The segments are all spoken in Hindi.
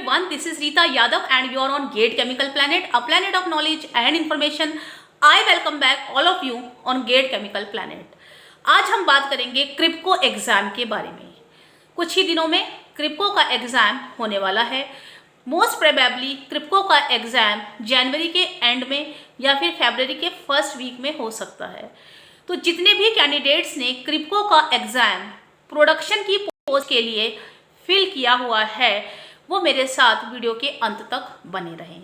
everyone, this is Rita Yadav and you are on GATE Chemical Planet, a planet of knowledge and information. I welcome back all of you on GATE Chemical Planet. आज हम बात करेंगे क्रिप्को एग्ज़ाम के बारे में। कुछ ही दिनों में क्रिप्को का एग्ज़ाम होने वाला है। मोस्ट प्रोबेबली क्रिप्को का एग्ज़ाम जनवरी के एंड में या फिर फरवरी के फर्स्ट वीक में हो सकता है। तो जितने भी कैंडिडेट्स ने क्रिप्को का एग्ज़ाम प्रोडक्शन की पोस्ट के लिए फिल किया हुआ है वो मेरे साथ वीडियो के अंत तक बने रहें।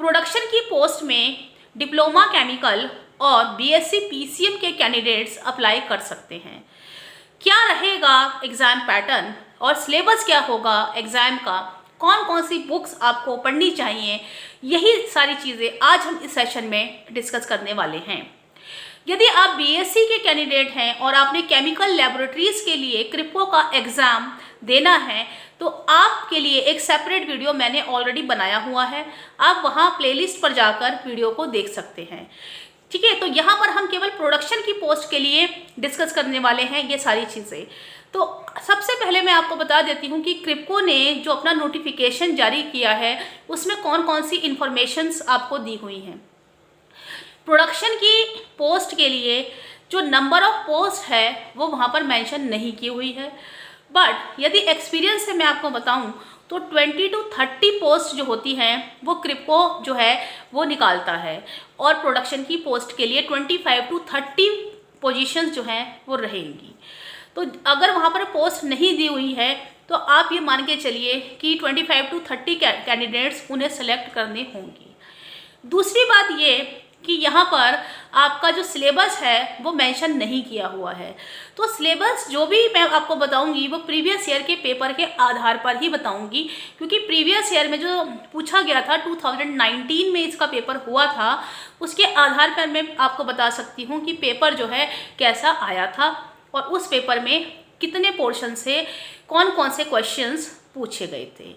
प्रोडक्शन की पोस्ट में डिप्लोमा केमिकल और बीएससी पीसीएम के कैंडिडेट्स अप्लाई कर सकते हैं। क्या रहेगा एग्ज़ाम पैटर्न और सिलेबस क्या होगा एग्ज़ाम का, कौन कौन सी बुक्स आपको पढ़नी चाहिए, यही सारी चीज़ें आज हम इस सेशन में डिस्कस करने वाले हैं। यदि आप बीएससी के कैंडिडेट हैं और आपने केमिकल लैबोरेटरीज़ के लिए क्रिप्को का एग्ज़ाम देना है तो आपके लिए एक सेपरेट वीडियो मैंने ऑलरेडी बनाया हुआ है। आप वहां प्लेलिस्ट पर जाकर वीडियो को देख सकते हैं। ठीक है, तो यहाँ पर हम केवल प्रोडक्शन की पोस्ट के लिए डिस्कस करने वाले हैं ये सारी चीज़ें। तो सबसे पहले मैं आपको बता देती हूँ कि क्रिप्को ने जो अपना नोटिफिकेशन जारी किया है उसमें कौन कौन सी इंफॉर्मेशंस आपको दी हुई हैं। प्रोडक्शन की पोस्ट के लिए जो नंबर ऑफ पोस्ट है वो वहाँ पर मेंशन नहीं की हुई है, बट यदि एक्सपीरियंस से मैं आपको बताऊं तो 20 to 30 पोस्ट जो होती हैं वो क्रिप्को जो है वो निकालता है और प्रोडक्शन की पोस्ट के लिए 25 to 30 पोजीशंस जो हैं वो रहेंगी। तो अगर वहाँ पर पोस्ट नहीं दी हुई है तो आप ये मान के चलिए कि 25 to 30 कैंडिडेट्स उन्हें सेलेक्ट करने होंगी। दूसरी बात ये कि यहाँ पर आपका जो सिलेबस है वो मेंशन नहीं किया हुआ है। तो सिलेबस जो भी मैं आपको बताऊंगी वो प्रीवियस ईयर के पेपर के आधार पर ही बताऊंगी, क्योंकि प्रीवियस ईयर में जो पूछा गया था 2019 में इसका पेपर हुआ था, उसके आधार पर मैं आपको बता सकती हूँ कि पेपर जो है कैसा आया था और उस पेपर में कितने पोर्शन से कौन कौन से क्वेश्चंस पूछे गए थे।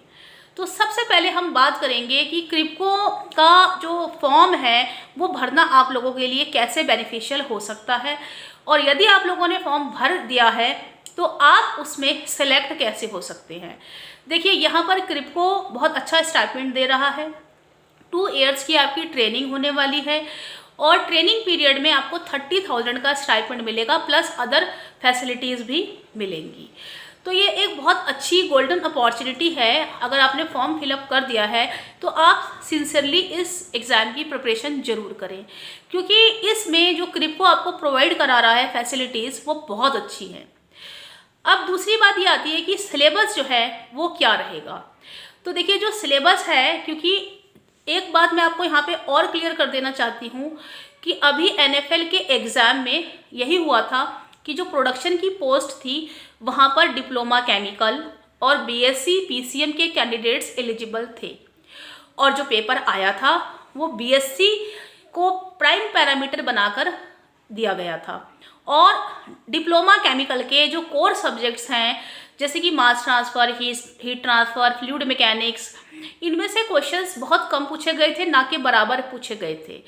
तो सबसे पहले हम बात करेंगे कि क्रिप्को का जो फॉर्म है वो भरना आप लोगों के लिए कैसे बेनिफिशियल हो सकता है, और यदि आप लोगों ने फॉर्म भर दिया है तो आप उसमें सेलेक्ट कैसे हो सकते हैं। देखिए, यहाँ पर क्रिप्को बहुत अच्छा स्टाइपेंड दे रहा है। 2 इयर्स की आपकी ट्रेनिंग होने वाली है और ट्रेनिंग पीरियड में आपको 30,000 का स्टाइपेंड मिलेगा, प्लस अदर फैसिलिटीज़ भी मिलेंगी। तो ये एक बहुत अच्छी गोल्डन अपॉर्चुनिटी है। अगर आपने फॉर्म फिलअप कर दिया है तो आप सिंसियरली इस एग्ज़ाम की प्रिपरेशन ज़रूर करें, क्योंकि इसमें जो क्रिप्को आपको प्रोवाइड करा रहा है फैसिलिटीज़ वो बहुत अच्छी हैं। अब दूसरी बात ये आती है कि सिलेबस जो है वो क्या रहेगा। तो देखिए, जो सिलेबस है, क्योंकि एक बात मैं आपको यहाँ पे और क्लियर कर देना चाहती हूँ कि अभी NFL के एग्ज़ाम में यही हुआ था कि जो प्रोडक्शन की पोस्ट थी वहाँ पर डिप्लोमा केमिकल और बीएससी पीसीएम के कैंडिडेट्स एलिजिबल थे, और जो पेपर आया था वो बीएससी को प्राइम पैरामीटर बनाकर दिया गया था, और डिप्लोमा केमिकल के जो कोर सब्जेक्ट्स हैं जैसे कि मास transfer, heat transfer, fluid mechanics, इनमें से क्वेश्चंस बहुत कम पूछे गए थे, ना कि बराबर पूछे गए थे।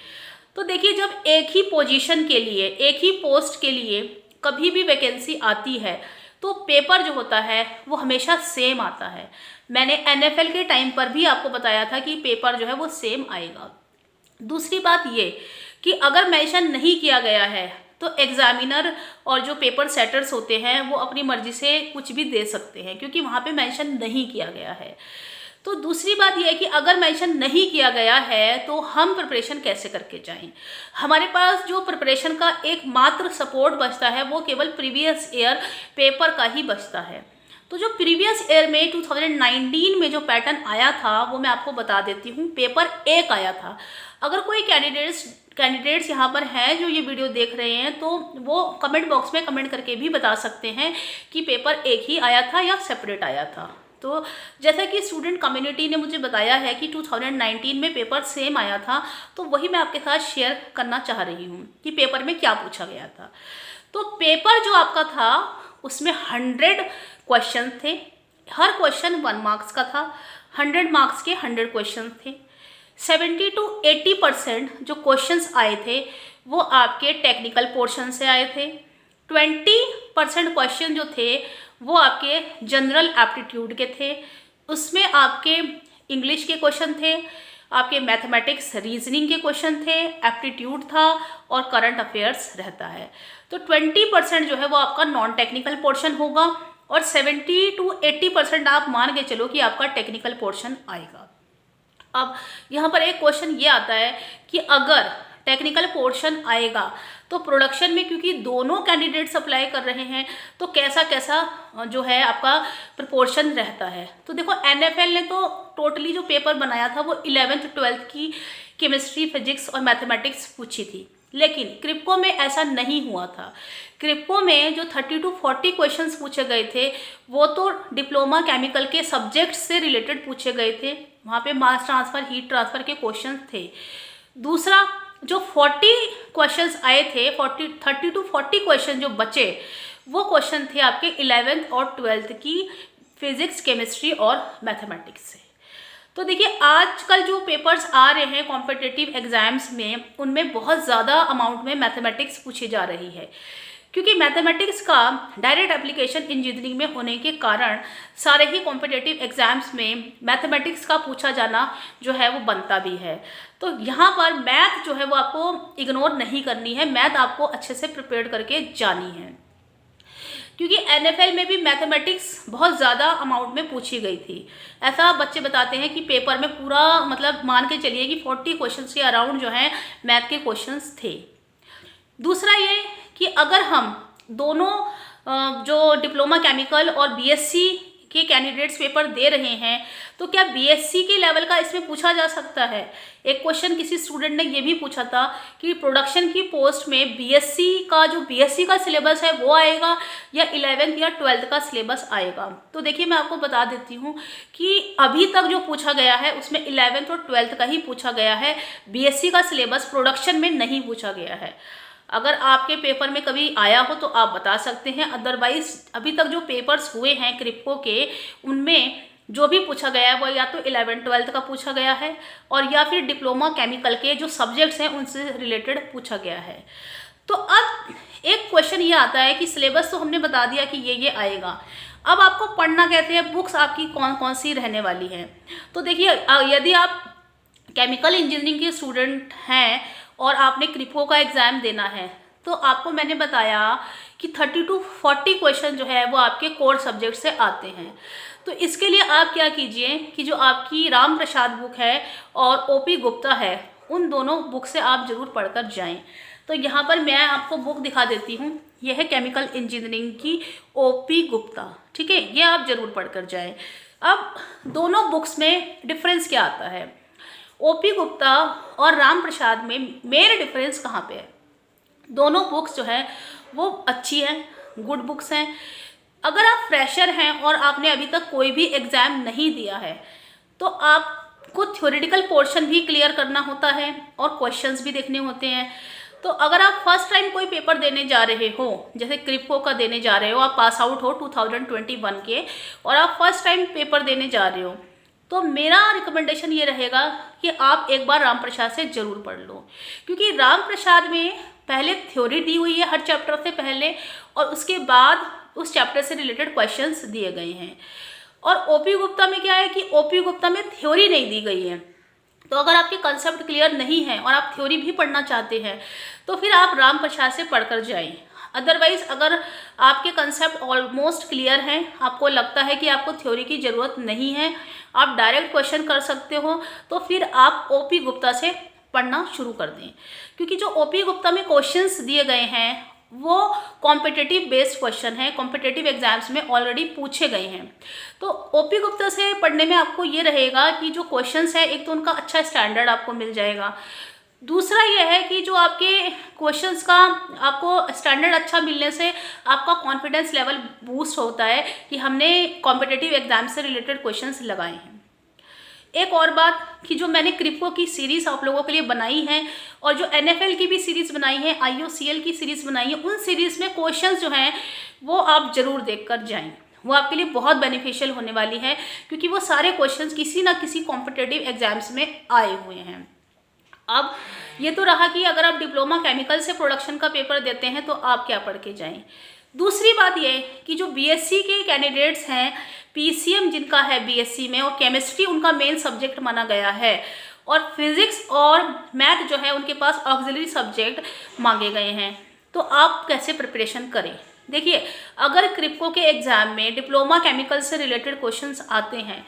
तो देखिए, जब एक ही पोजीशन के लिए, एक ही पोस्ट के लिए कभी भी वैकेंसी आती है तो पेपर जो होता है वो हमेशा सेम आता है। मैंने NFL के टाइम पर भी आपको बताया था कि पेपर जो है वो सेम आएगा। दूसरी बात ये कि अगर मेंशन नहीं किया गया है तो एग्जामिनर और जो पेपर सेटर्स होते हैं वो अपनी मर्जी से कुछ भी दे सकते हैं, क्योंकि वहाँ पे मेंशन नहीं किया गया है। तो दूसरी बात यह है कि अगर मेंशन नहीं किया गया है तो हम प्रिपरेशन कैसे करके जाएं। हमारे पास जो प्रिपरेशन का एकमात्र सपोर्ट बचता है वो केवल प्रीवियस ईयर पेपर का ही बचता है। तो जो प्रीवियस ईयर में 2019 में जो पैटर्न आया था वो मैं आपको बता देती हूँ। पेपर 1 आया था। अगर कोई कैंडिडेट्स यहाँ पर हैं जो ये वीडियो देख रहे हैं तो वो कमेंट बॉक्स में कमेंट करके भी बता सकते हैं कि पेपर 1 ही आया था या सेपरेट आया था। तो जैसा कि स्टूडेंट कम्युनिटी ने मुझे बताया है कि 2019 में पेपर सेम आया था, तो वही मैं आपके साथ शेयर करना चाह रही हूँ कि पेपर में क्या पूछा गया था। तो पेपर जो आपका था उसमें 100 क्वेश्चन थे। हर क्वेश्चन 1 मार्क्स का था। 100 मार्क्स के 100 क्वेश्चन थे। 70 to 80% जो क्वेश्चंस आए थे वो आपके टेक्निकल पोर्शन से आए थे। 20% क्वेश्चन जो थे वो आपके जनरल एप्टीट्यूड के थे। उसमें आपके इंग्लिश के क्वेश्चन थे, आपके मैथमेटिक्स रीजनिंग के क्वेश्चन थे, एप्टीट्यूड था और करंट अफेयर्स रहता है। तो 20% जो है वो आपका नॉन टेक्निकल पोर्शन होगा और 70 to 80% आप मान के चलो कि आपका टेक्निकल पोर्शन आएगा। अब यहाँ पर एक क्वेश्चन ये आता है कि अगर टेक्निकल पोर्शन आएगा तो प्रोडक्शन में, क्योंकि दोनों कैंडिडेट्स अप्लाई कर रहे हैं, तो कैसा कैसा जो है आपका प्रपोर्शन रहता है। तो देखो NFL ने तो टोटली जो पेपर बनाया था वो 11th 12th की केमिस्ट्री, फिजिक्स और मैथमेटिक्स पूछी थी, लेकिन क्रिप्को में ऐसा नहीं हुआ था। क्रिप्को में जो 30 to 40 क्वेश्चंस पूछे गए थे वो तो डिप्लोमा केमिकल के सब्जेक्ट से रिलेटेड पूछे गए थे, वहाँ पे मास ट्रांसफ़र, हीट ट्रांसफ़र के क्वेश्चंस थे। दूसरा जो 40 क्वेश्चंस आए थे, 30 to 40 क्वेश्चन जो बचे वो क्वेश्चन थे आपके 11th और 12th की फिजिक्स, केमिस्ट्री और मैथमेटिक्स से। तो देखिए आजकल जो पेपर्स आ रहे हैं कॉम्पिटिटिव एग्जाम्स में, उनमें बहुत ज़्यादा अमाउंट में मैथमेटिक्स पूछी जा रही है, क्योंकि मैथमेटिक्स का डायरेक्ट एप्लीकेशन इंजीनियरिंग में होने के कारण सारे ही कॉम्पिटिटिव एग्जाम्स में मैथमेटिक्स का पूछा जाना जो है वो बनता भी है। तो यहाँ पर मैथ जो है वो आपको इग्नोर नहीं करनी है, मैथ आपको अच्छे से प्रिपेयर करके जानी है, क्योंकि NFL में भी मैथमेटिक्स बहुत ज़्यादा अमाउंट में पूछी गई थी। ऐसा बच्चे बताते हैं कि पेपर में पूरा मतलब मान के चलिए कि 40 क्वेश्चंस के अराउंड जो है मैथ के क्वेश्चंस थे। दूसरा ये कि अगर हम दोनों जो डिप्लोमा केमिकल और BSc के कैंडिडेट्स पेपर दे रहे हैं तो क्या BSc के लेवल का इसमें पूछा जा सकता है। एक क्वेश्चन किसी स्टूडेंट ने ये भी पूछा था कि प्रोडक्शन की पोस्ट में BSc का सिलेबस है वो आएगा या 11th या 12th का सिलेबस आएगा। तो देखिए मैं आपको बता देती हूँ कि अभी तक जो पूछा गया है उसमें 11th और 12th का ही पूछा गया है, BSc का सिलेबस प्रोडक्शन में नहीं पूछा गया है। अगर आपके पेपर में कभी आया हो तो आप बता सकते हैं, अदरवाइज अभी तक जो पेपर्स हुए हैं क्रिप्को के उनमें जो भी पूछा गया है वो या तो 11th 12th का पूछा गया है और या फिर डिप्लोमा केमिकल के जो सब्जेक्ट्स हैं उनसे रिलेटेड पूछा गया है। तो अब एक क्वेश्चन ये आता है कि सिलेबस तो हमने बता दिया कि ये आएगा, अब आपको पढ़ना कहते हैं बुक्स आपकी कौन कौन सी रहने वाली हैं। तो देखिए यदि आप केमिकल इंजीनियरिंग के स्टूडेंट हैं और आपने क्रिप्को का एग्ज़ाम देना है तो आपको मैंने बताया कि 30 to 40 क्वेश्चन जो है वो आपके कोर सब्जेक्ट से आते हैं। तो इसके लिए आप क्या कीजिए कि जो आपकी राम प्रसाद बुक है और OP गुप्ता है उन दोनों बुक से आप ज़रूर पढ़कर जाएं। तो यहाँ पर मैं आपको बुक दिखा देती हूँ, यह है केमिकल इंजीनियरिंग की OP गुप्ता, ठीक है, ये आप ज़रूर पढ़कर जाएं। अब दोनों बुक्स में डिफरेंस क्या आता है, OP गुप्ता और राम प्रसाद में मेन डिफरेंस कहाँ पे है। दोनों बुक्स जो है वो अच्छी हैं, गुड बुक्स हैं। अगर आप फ्रेशर हैं और आपने अभी तक कोई भी एग्ज़ाम नहीं दिया है तो आपको थ्योरेटिकल पोर्शन भी क्लियर करना होता है और क्वेश्चंस भी देखने होते हैं। तो अगर आप फर्स्ट टाइम कोई पेपर देने जा रहे हो, जैसे क्रिप्को का देने जा रहे हो, आप पास आउट हो 2021 के और आप फर्स्ट टाइम पेपर देने जा रहे हो, तो मेरा रिकमेंडेशन ये रहेगा कि आप एक बार राम प्रसाद से ज़रूर पढ़ लो, क्योंकि राम प्रसाद में पहले थ्योरी दी हुई है हर चैप्टर से पहले और उसके बाद उस चैप्टर से रिलेटेड क्वेश्चंस दिए गए हैं। और OP गुप्ता में क्या है कि OP गुप्ता में थ्योरी नहीं दी गई है। तो अगर आपके कंसेप्ट क्लियर नहीं है और आप थ्योरी भी पढ़ना चाहते हैं तो फिर आप राम प्रसाद से पढ़कर जाएं। अदरवाइज़ अगर आपके कंसेप्ट ऑलमोस्ट क्लियर हैं, आपको लगता है कि आपको थ्योरी की ज़रूरत नहीं है, आप डायरेक्ट क्वेश्चन कर सकते हो, तो फिर आप OP गुप्ता से पढ़ना शुरू कर दें, क्योंकि जो OP गुप्ता में क्वेश्चंस दिए गए हैं वो कॉम्पिटिटिव बेस्ड क्वेश्चन है, कॉम्पिटिटिव एग्जाम्स में ऑलरेडी पूछे गए हैं। तो OP गुप्ता से पढ़ने में आपको ये रहेगा कि जो क्वेश्चंस है एक तो उनका अच्छा स्टैंडर्ड आपको मिल जाएगा, दूसरा यह है कि जो आपके क्वेश्चंस का आपको स्टैंडर्ड अच्छा मिलने से आपका कॉन्फिडेंस लेवल बूस्ट होता है कि हमने कॉम्पिटिटिव एग्जाम से रिलेटेड क्वेश्चंस लगाए हैं। एक और बात कि जो मैंने क्रिप्को की सीरीज़ आप लोगों के लिए बनाई है और जो NFL की भी सीरीज़ बनाई है, IOCL की सीरीज़ बनाई है, उन सीरीज़ में क्वेश्चंस जो हैं वो आप ज़रूर देख कर जाएँ, वो आपके लिए बहुत बेनिफिशियल होने वाली है, क्योंकि वो सारे क्वेश्चंस किसी ना किसी कॉम्पिटिटिव एग्जाम्स में आए हुए हैं। अब ये तो रहा कि अगर आप डिप्लोमा केमिकल से प्रोडक्शन का पेपर देते हैं तो आप क्या पढ़ के जाएं। दूसरी बात ये कि जो BSc के कैंडिडेट्स हैं पीसीएम जिनका है बीएससी में, और केमिस्ट्री उनका मेन सब्जेक्ट माना गया है, और फिजिक्स और मैथ जो है उनके पास ऑक्सिलरी सब्जेक्ट मांगे गए हैं। तो आप कैसे प्रिपरेशन करें? देखिए, अगर क्रिप्को के एग्जाम में डिप्लोमा केमिकल से रिलेटेड क्वेश्चंस आते हैं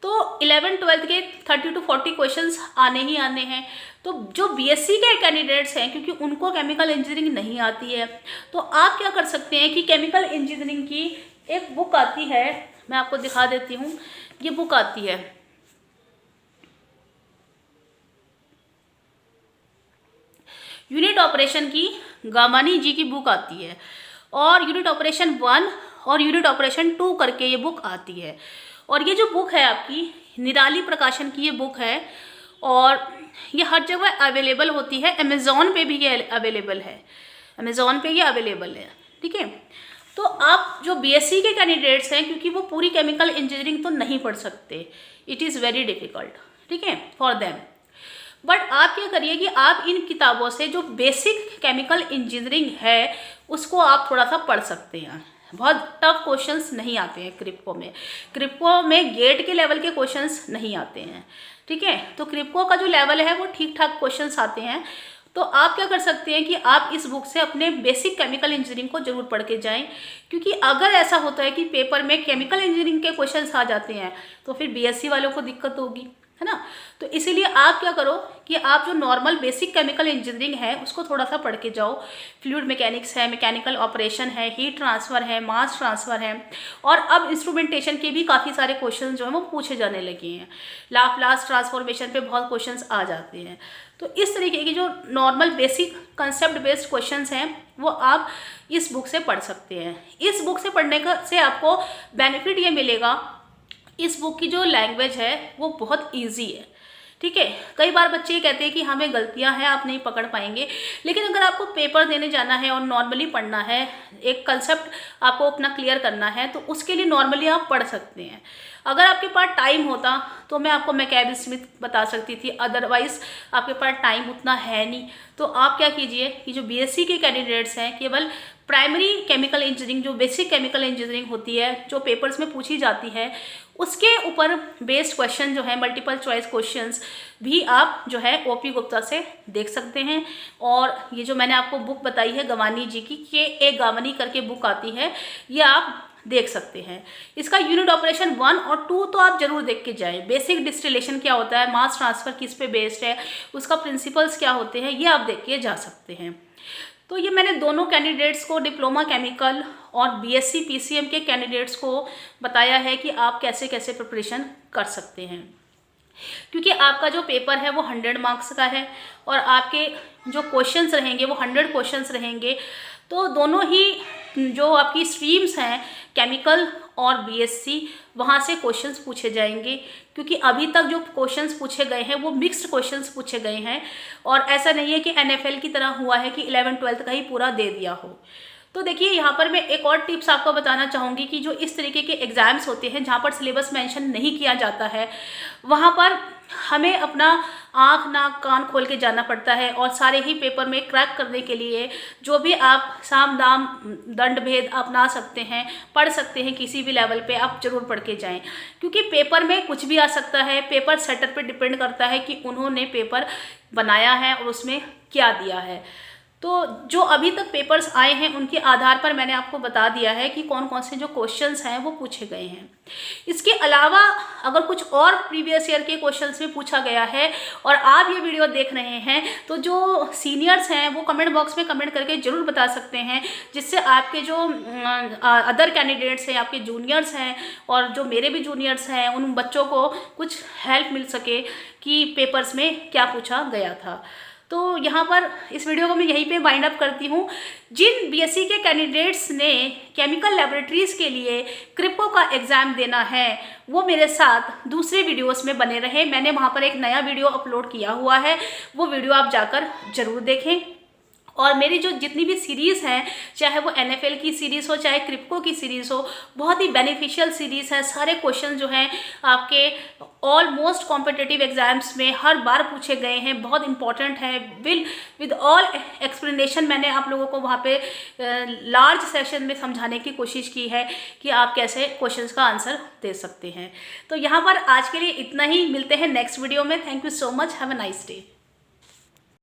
तो 11-12 के 30 to 40 क्वेश्चंस आने ही आने हैं। तो जो बीएससी के कैंडिडेट्स हैं, क्योंकि उनको केमिकल इंजीनियरिंग नहीं आती है, तो आप क्या कर सकते हैं कि केमिकल इंजीनियरिंग की एक बुक आती है, मैं आपको दिखा देती हूँ। ये बुक आती है, यूनिट ऑपरेशन की गामानी जी की बुक आती है, और यूनिट ऑपरेशन 1 और यूनिट ऑपरेशन 2 करके ये बुक आती है। और ये जो बुक है आपकी निराली प्रकाशन की ये बुक है, और ये हर जगह अवेलेबल होती है। अमेज़ॉन पे भी ये अवेलेबल है, अमेज़ॉन पे ये अवेलेबल है, ठीक है। तो आप जो बीएससी के कैंडिडेट्स हैं, क्योंकि वो पूरी केमिकल इंजीनियरिंग तो नहीं पढ़ सकते, इट इज़ वेरी डिफ़िकल्ट, ठीक है, फॉर देम। बट आप क्या करिए कि आप इन किताबों से जो बेसिक केमिकल इंजीनियरिंग है उसको आप थोड़ा सा पढ़ सकते हैं। बहुत टफ क्वेश्चंस नहीं आते हैं क्रिप्को में गेट के लेवल के क्वेश्चंस नहीं आते हैं, ठीक है। तो क्रिप्को का जो लेवल है वो ठीक ठाक क्वेश्चंस आते हैं। तो आप क्या कर सकते हैं कि आप इस बुक से अपने बेसिक केमिकल इंजीनियरिंग को जरूर पढ़ के जाएं, क्योंकि अगर ऐसा होता है कि पेपर में केमिकल इंजीनियरिंग के क्वेश्चंस आ जाते हैं तो फिर बीएससी वालों को दिक्कत होगी, है ना। तो इसीलिए आप क्या करो कि आप जो नॉर्मल बेसिक केमिकल इंजीनियरिंग है उसको थोड़ा सा पढ़ के जाओ। फ्लूइड मैकेनिक्स है, मैकेनिकल ऑपरेशन है, हीट ट्रांसफ़र है, मास ट्रांसफ़र है, और अब इंस्ट्रूमेंटेशन के भी काफ़ी सारे क्वेश्चन जो हैं वो पूछे जाने लगे हैं। लाप्लास ट्रांसफॉर्मेशन पे बहुत क्वेश्चंस आ जाते हैं। तो इस तरीके की जो normal basic concept based questions हैं वो आप इस बुक से पढ़ सकते हैं। इस बुक से पढ़ने से आपको बेनिफिट ये मिलेगा, इस बुक की जो लैंग्वेज है वो बहुत ईजी है, ठीक है। कई बार बच्चे ये कहते हैं कि हमें गलतियां हैं, आप नहीं पकड़ पाएंगे, लेकिन अगर आपको पेपर देने जाना है और नॉर्मली पढ़ना है, एक कंसेप्ट आपको अपना क्लियर करना है, तो उसके लिए नॉर्मली आप पढ़ सकते हैं। अगर आपके पास टाइम होता तो मैं आपको मैकॅब स्मिथ बता सकती थी, अदरवाइज आपके पास टाइम उतना है नहीं। तो आप क्या कीजिए कि जो बीएससी के कैंडिडेट्स हैं, केवल प्राइमरी केमिकल इंजीनियरिंग जो बेसिक केमिकल इंजीनियरिंग होती है, जो पेपर्स में पूछी जाती है, उसके ऊपर बेस्ड क्वेश्चन जो है मल्टीपल चॉइस क्वेश्चंस भी आप जो है ओपी गुप्ता से देख सकते हैं। और ये जो मैंने आपको बुक बताई है गवानी जी की, के एक गावनी करके बुक आती है, ये आप देख सकते हैं। इसका यूनिट ऑपरेशन 1 और 2 तो आप जरूर देख के जाएं। बेसिक डिस्टिलेशन क्या होता है, मास ट्रांसफ़र किस पे बेस्ड है, उसका प्रिंसिपल्स क्या होते हैं, ये आप देख के जा सकते हैं। तो ये मैंने दोनों कैंडिडेट्स को, डिप्लोमा केमिकल और बीएससी पीसीएम के कैंडिडेट्स को बताया है कि आप कैसे कैसे प्रिपरेशन कर सकते हैं, क्योंकि आपका जो पेपर है वो 100 मार्क्स का है और आपके जो क्वेश्चंस रहेंगे वो 100 क्वेश्चंस रहेंगे। तो दोनों ही जो आपकी स्ट्रीम्स हैं केमिकल और बीएससी, वहाँ से क्वेश्चंस पूछे जाएंगे, क्योंकि अभी तक जो क्वेश्चंस पूछे गए हैं वो मिक्स्ड क्वेश्चंस पूछे गए हैं, और ऐसा नहीं है कि एनएफएल की तरह हुआ है कि 11-12 का ही पूरा दे दिया हो। तो देखिए, यहाँ पर मैं एक और टिप्स आपको बताना चाहूँगी कि जो इस तरीके के एग्ज़ाम्स होते हैं जहाँ पर सिलेबस मेंशन नहीं किया जाता है, वहाँ पर हमें अपना आँख नाक कान खोल के जाना पड़ता है, और सारे ही पेपर में क्रैक करने के लिए जो भी आप साम दाम दंड भेद अपना सकते हैं, पढ़ सकते हैं, किसी भी लेवल पे आप जरूर पढ़ के जाएं, क्योंकि पेपर में कुछ भी आ सकता है। पेपर सेटर पे डिपेंड करता है कि उन्होंने पेपर बनाया है और उसमें क्या दिया है। तो जो अभी तक पेपर्स आए हैं उनके आधार पर मैंने आपको बता दिया है कि कौन कौन से जो क्वेश्चंस हैं वो पूछे गए हैं। इसके अलावा अगर कुछ और प्रीवियस ईयर के क्वेश्चंस में पूछा गया है और आप ये वीडियो देख रहे हैं, तो जो सीनियर्स हैं वो कमेंट बॉक्स में कमेंट करके ज़रूर बता सकते हैं, जिससे आपके जो अदर कैंडिडेट्स हैं, आपके जूनियर्स हैं और जो मेरे भी जूनियर्स हैं, उन बच्चों को कुछ हेल्प मिल सके कि पेपर्स में क्या पूछा गया था। तो यहाँ पर इस वीडियो को मैं यहीं पे वाइंड अप करती हूँ। जिन बीएससी के कैंडिडेट्स ने केमिकल लैबोरेटरीज़ के लिए क्रिप्को का एग्ज़ाम देना है वो मेरे साथ दूसरे वीडियोस में बने रहे। मैंने वहाँ पर एक नया वीडियो अपलोड किया हुआ है, वो वीडियो आप जाकर ज़रूर देखें। और मेरी जो जितनी भी सीरीज़ हैं, चाहे वो NFL की सीरीज़ हो, चाहे क्रिप्को की सीरीज़ हो, बहुत ही बेनिफिशियल सीरीज़ है। सारे क्वेश्चन जो हैं आपके ऑलमोस्ट कॉम्पिटिटिव एग्जाम्स में हर बार पूछे गए हैं, बहुत इंपॉर्टेंट है। विद ऑल एक्सप्लेनेशन मैंने आप लोगों को वहाँ पे लार्ज सेशन में समझाने की कोशिश की है कि आप कैसे क्वेश्चंस का आंसर दे सकते हैं। तो यहाँ पर आज के लिए इतना ही, मिलते हैं नेक्स्ट वीडियो में। Thank you so much, have a nice day.